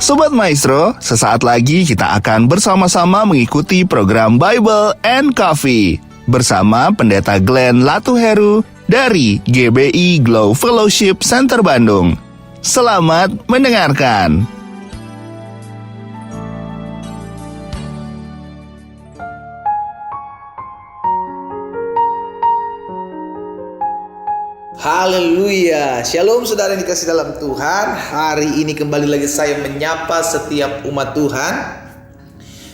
Sobat Maestro, sesaat lagi kita akan bersama-sama mengikuti program Bible and Coffee bersama Pendeta Glenn Latuheru dari GBI Glow Fellowship Center Bandung. Selamat mendengarkan. Haleluya, shalom saudara yang dikasih dalam Tuhan. Hari ini kembali lagi saya menyapa setiap umat Tuhan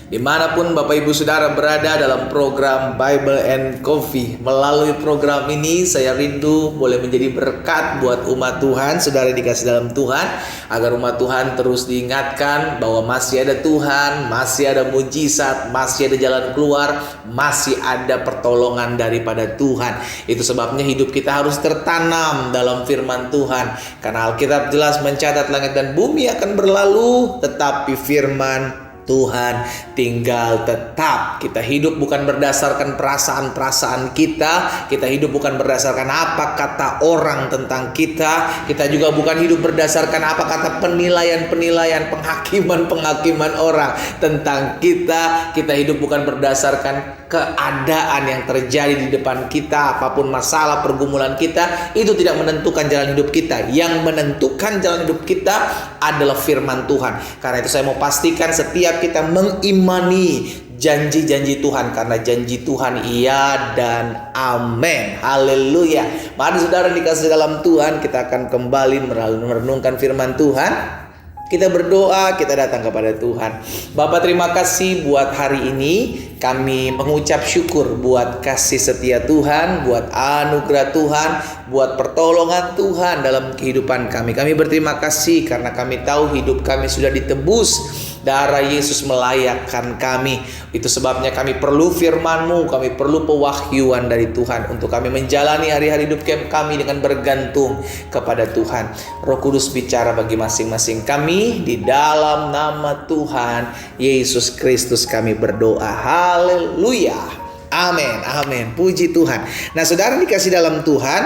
dimanapun Bapak Ibu Saudara berada dalam program Bible and Coffee. Melalui program ini saya rindu boleh menjadi berkat buat umat Tuhan, saudara yang dikasih dalam Tuhan, agar umat Tuhan terus diingatkan bahwa masih ada Tuhan, masih ada mujizat, masih ada jalan keluar, masih ada pertolongan daripada Tuhan. Itu sebabnya hidup kita harus tertanam dalam firman Tuhan, karena Alkitab jelas mencatat langit dan bumi akan berlalu, tetapi firman Tuhan tinggal tetap. Kita hidup bukan berdasarkan perasaan-perasaan kita. Kita hidup bukan berdasarkan apa kata orang tentang kita. Kita juga bukan hidup berdasarkan apa kata penilaian-penilaian, penghakiman-penghakiman orang tentang kita. Kita hidup bukan berdasarkan keadaan yang terjadi di depan kita. Apapun masalah pergumulan kita, itu tidak menentukan jalan hidup kita. Yang menentukan jalan hidup kita adalah firman Tuhan. Karena itu saya mau pastikan setiap kita mengimani janji-janji Tuhan, karena janji Tuhan iya dan amin. Haleluya. Mari saudara dikasih dalam Tuhan, kita akan kembali merenungkan firman Tuhan. Kita berdoa, kita datang kepada Tuhan. Bapa, terima kasih buat hari ini. Kami mengucap syukur buat kasih setia Tuhan, buat anugerah Tuhan, buat pertolongan Tuhan dalam kehidupan kami. Kami berterima kasih karena kami tahu hidup kami sudah ditebus. Darah Yesus melayakkan kami. Itu sebabnya kami perlu firman-Mu, kami perlu pewahyuan dari Tuhan untuk kami menjalani hari-hari hidup kami dengan bergantung kepada Tuhan. Roh Kudus bicara bagi masing-masing kami, di dalam nama Tuhan Yesus Kristus kami berdoa. Haleluya. Amin. Amin. Puji Tuhan. Nah, saudara dikasih dalam Tuhan,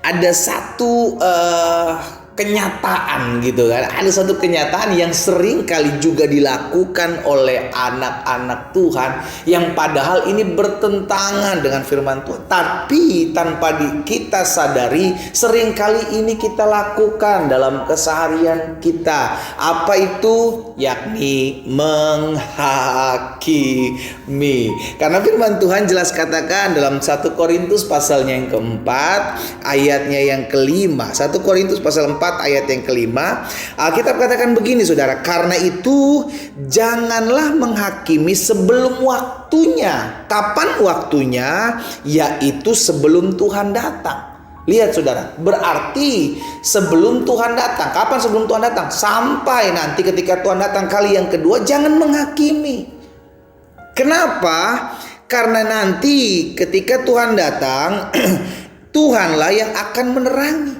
ada satu kenyataan gitu kan. Ada satu kenyataan yang sering kali juga dilakukan oleh anak-anak Tuhan, yang padahal ini bertentangan dengan firman Tuhan, tapi tanpa kita sadari sering kali ini kita lakukan dalam keseharian kita. Apa itu? Yakni menghakimi. Karena firman Tuhan jelas katakan dalam 1 Korintus pasalnya yang keempat, ayatnya yang kelima. 1 Korintus pasal 4 ayat yang kelima, Alkitab katakan begini saudara, karena itu janganlah menghakimi sebelum waktunya. Kapan waktunya? Yaitu sebelum Tuhan datang. Lihat saudara, berarti sebelum Tuhan datang. Kapan sebelum Tuhan datang? Sampai nanti ketika Tuhan datang kali yang kedua, jangan menghakimi. Kenapa? Karena nanti ketika Tuhan datang, Tuhanlah yang akan menerangi.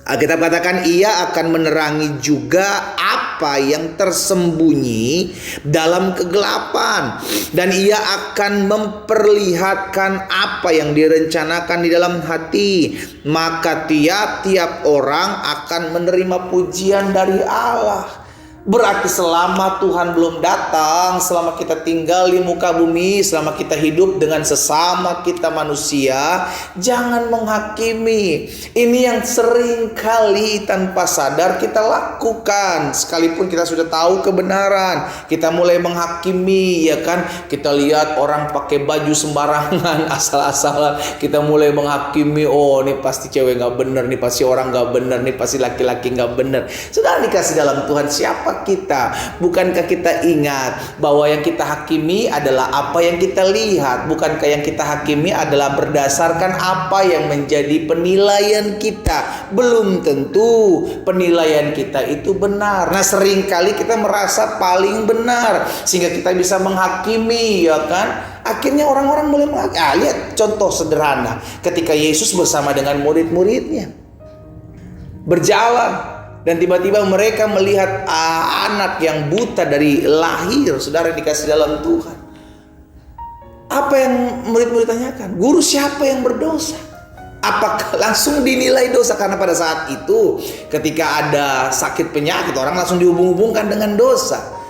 Alkitab katakan ia akan menerangi juga apa yang tersembunyi dalam kegelapan, dan ia akan memperlihatkan apa yang direncanakan di dalam hati. Maka tiap-tiap orang akan menerima pujian dari Allah. Berarti selama Tuhan belum datang, selama kita tinggal di muka bumi, selama kita hidup dengan sesama kita manusia, jangan menghakimi. Ini yang sering kali tanpa sadar kita lakukan. Sekalipun kita sudah tahu kebenaran, kita mulai menghakimi, ya kan? Kita lihat orang pakai baju sembarangan, asal-asalan, kita mulai menghakimi. Oh, ini pasti cewek gak bener, ini pasti orang gak bener, ini pasti laki-laki gak bener. Sudah dikasih dalam Tuhan, siapa kita? Bukankah kita ingat bahwa yang kita hakimi adalah apa yang kita lihat? Bukankah yang kita hakimi adalah berdasarkan apa yang menjadi penilaian kita? Belum tentu penilaian kita itu benar. Nah, seringkali kita merasa paling benar sehingga kita bisa menghakimi, ya kan? Akhirnya orang-orang mulai menghakimi. Lihat contoh sederhana, ketika Yesus bersama dengan murid-muridnya berjalan, dan tiba-tiba mereka melihat anak yang buta dari lahir. Saudara dikasih dalam Tuhan, apa yang murid-murid tanyakan? Guru, siapa yang berdosa? Apakah langsung dinilai dosa? Karena pada saat itu ketika ada sakit penyakit, orang langsung dihubung-hubungkan dengan dosa.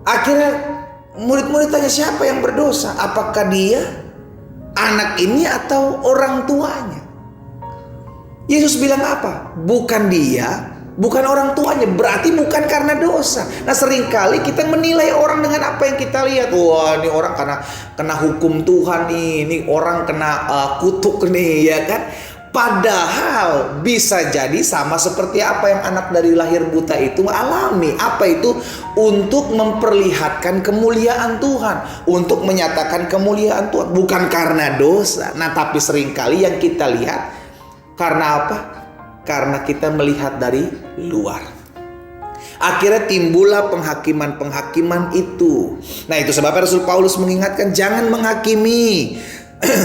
Akhirnya murid-murid tanya, siapa yang berdosa? Apakah dia, anak ini, atau orang tuanya? Yesus bilang apa? Bukan dia, bukan orang tuanya. Berarti bukan karena dosa. Nah, seringkali kita menilai orang dengan apa yang kita lihat. Wah, ini orang karena kena hukum Tuhan nih, ini orang kena kutuk nih, ya kan? Padahal bisa jadi sama seperti apa yang anak dari lahir buta itu alami. Apa itu? Untuk memperlihatkan kemuliaan Tuhan, untuk menyatakan kemuliaan Tuhan, bukan karena dosa. Nah, tapi seringkali yang kita lihat karena apa? Karena kita melihat dari luar. Akhirnya timbullah penghakiman-penghakiman itu. Nah, itu sebabnya Rasul Paulus mengingatkan, jangan menghakimi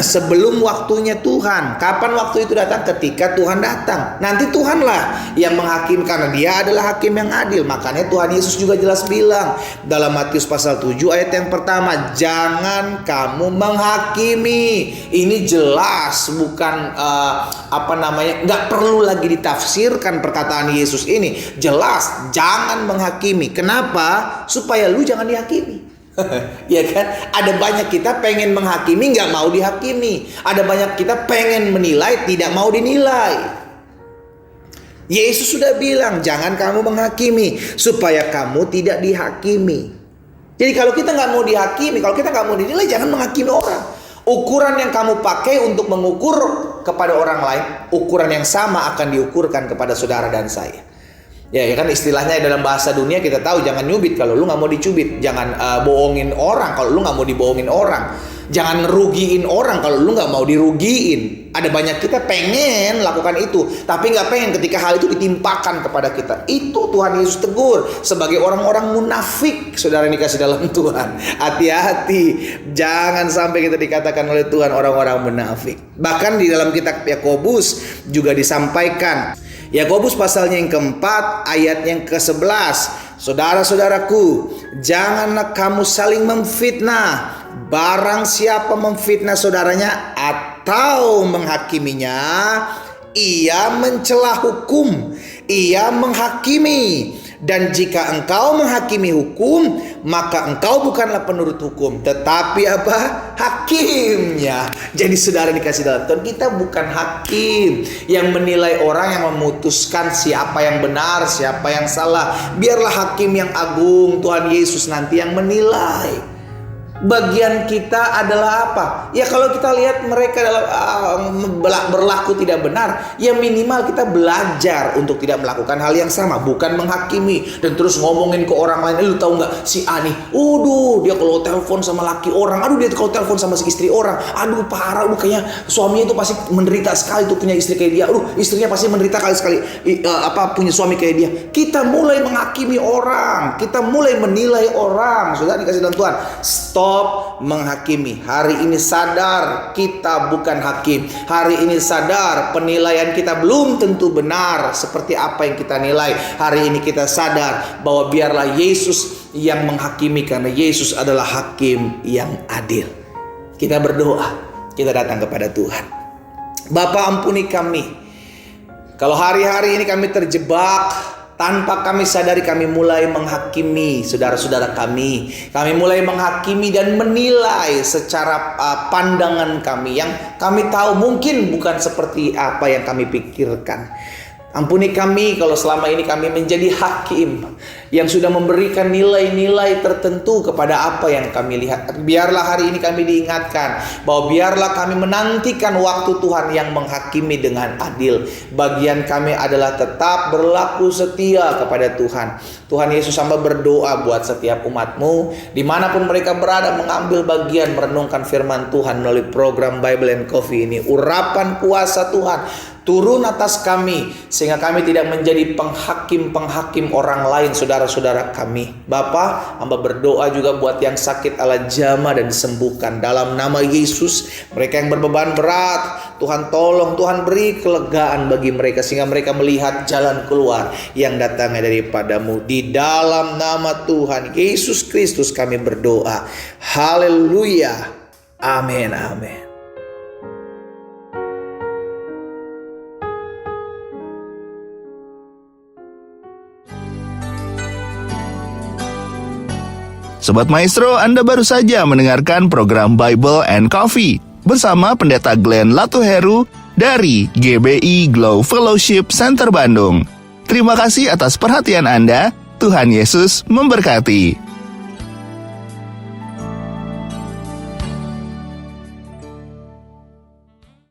sebelum waktunya Tuhan. Kapan waktu itu datang? Ketika Tuhan datang. Nanti Tuhanlah yang menghakimi, karena Dia adalah hakim yang adil. Makanya Tuhan Yesus juga jelas bilang dalam Matius pasal 7 ayat yang pertama, jangan kamu menghakimi. Ini jelas, bukan nggak perlu lagi ditafsirkan perkataan Yesus ini. Jelas, jangan menghakimi. Kenapa? Supaya lu jangan dihakimi. Ya kan? Ada banyak kita pengen menghakimi, nggak mau dihakimi. Ada banyak kita pengen menilai, tidak mau dinilai. Yesus sudah bilang, jangan kamu menghakimi, supaya kamu tidak dihakimi. Jadi kalau kita nggak mau dihakimi, kalau kita nggak mau dinilai, jangan menghakimi orang. Ukuran yang kamu pakai untuk mengukur kepada orang lain, ukuran yang sama akan diukurkan kepada saudara dan saya. Ya kan, istilahnya dalam bahasa dunia kita tahu, jangan nyubit kalau lu nggak mau dicubit, jangan bohongin orang kalau lu nggak mau dibohongin orang, jangan rugiin orang kalau lu nggak mau dirugiin. Ada banyak kita pengen lakukan itu, tapi nggak pengen ketika hal itu ditimpakan kepada kita. Itu Tuhan Yesus tegur sebagai orang-orang munafik. Saudara yang dikasih dalam Tuhan, hati-hati, jangan sampai kita dikatakan oleh Tuhan orang-orang munafik. Bahkan di dalam kitab Yakobus juga disampaikan, Yakobus pasalnya yang keempat ayat yang ke-11, saudara-saudaraku, janganlah kamu saling memfitnah. Barang siapa memfitnah saudaranya atau menghakiminya, ia mencela hukum, ia menghakimi. Dan jika engkau menghakimi hukum, maka engkau bukanlah penurut hukum, tetapi apa? Hakimnya. Jadi saudara dikasih dalam Tuhan, kita bukan hakim yang menilai orang, yang memutuskan siapa yang benar, siapa yang salah. Biarlah hakim yang agung, Tuhan Yesus nanti yang menilai. Bagian kita adalah apa? Ya kalau kita lihat mereka berlaku tidak benar, ya minimal kita belajar untuk tidak melakukan hal yang sama, bukan menghakimi dan terus ngomongin ke orang lain. Lu tahu nggak si A nih? Dia kalau telepon sama laki orang, dia kalau telepon sama si istri orang, parah, kayaknya suaminya itu pasti menderita sekali tuh punya istri kayak dia. Istrinya pasti menderita sekali punya suami kayak dia. Kita mulai menghakimi orang, kita mulai menilai orang. Sudah dikasih dalam Tuhan. Stop menghakimi. Hari ini sadar kita bukan hakim. Hari ini sadar penilaian kita belum tentu benar seperti apa yang kita nilai. Hari ini kita sadar bahwa biarlah Yesus yang menghakimi, karena Yesus adalah hakim yang adil. Kita berdoa, kita datang kepada Tuhan. Bapa, ampuni kami kalau hari-hari ini kami terjebak. Tanpa kami sadari, kami mulai menghakimi saudara-saudara kami. Kami mulai menghakimi dan menilai secara pandangan kami, yang kami tahu mungkin bukan seperti apa yang kami pikirkan. Ampuni kami kalau selama ini kami menjadi hakim yang sudah memberikan nilai-nilai tertentu kepada apa yang kami lihat. Biarlah hari ini kami diingatkan bahwa biarlah kami menantikan waktu Tuhan yang menghakimi dengan adil. Bagian kami adalah tetap berlaku setia kepada Tuhan. Tuhan Yesus, hamba berdoa buat setiap umat-Mu dimanapun mereka berada, mengambil bagian merenungkan firman Tuhan melalui program Bible and Coffee ini. Urapan kuasa Tuhan turun atas kami, sehingga kami tidak menjadi penghakim-penghakim orang lain, saudara-saudara kami. Bapa, hamba berdoa juga buat yang sakit ala jama dan disembuhkan dalam nama Yesus. Mereka yang berbeban berat, Tuhan tolong, Tuhan beri kelegaan bagi mereka, sehingga mereka melihat jalan keluar yang datangnya daripada-Mu. Di dalam nama Tuhan Yesus Kristus kami berdoa. Haleluya. Amin, amin. Sobat Maestro, Anda baru saja mendengarkan program Bible and Coffee bersama Pendeta Glenn Latuheru dari GBI Glow Fellowship Center Bandung. Terima kasih atas perhatian Anda. Tuhan Yesus memberkati.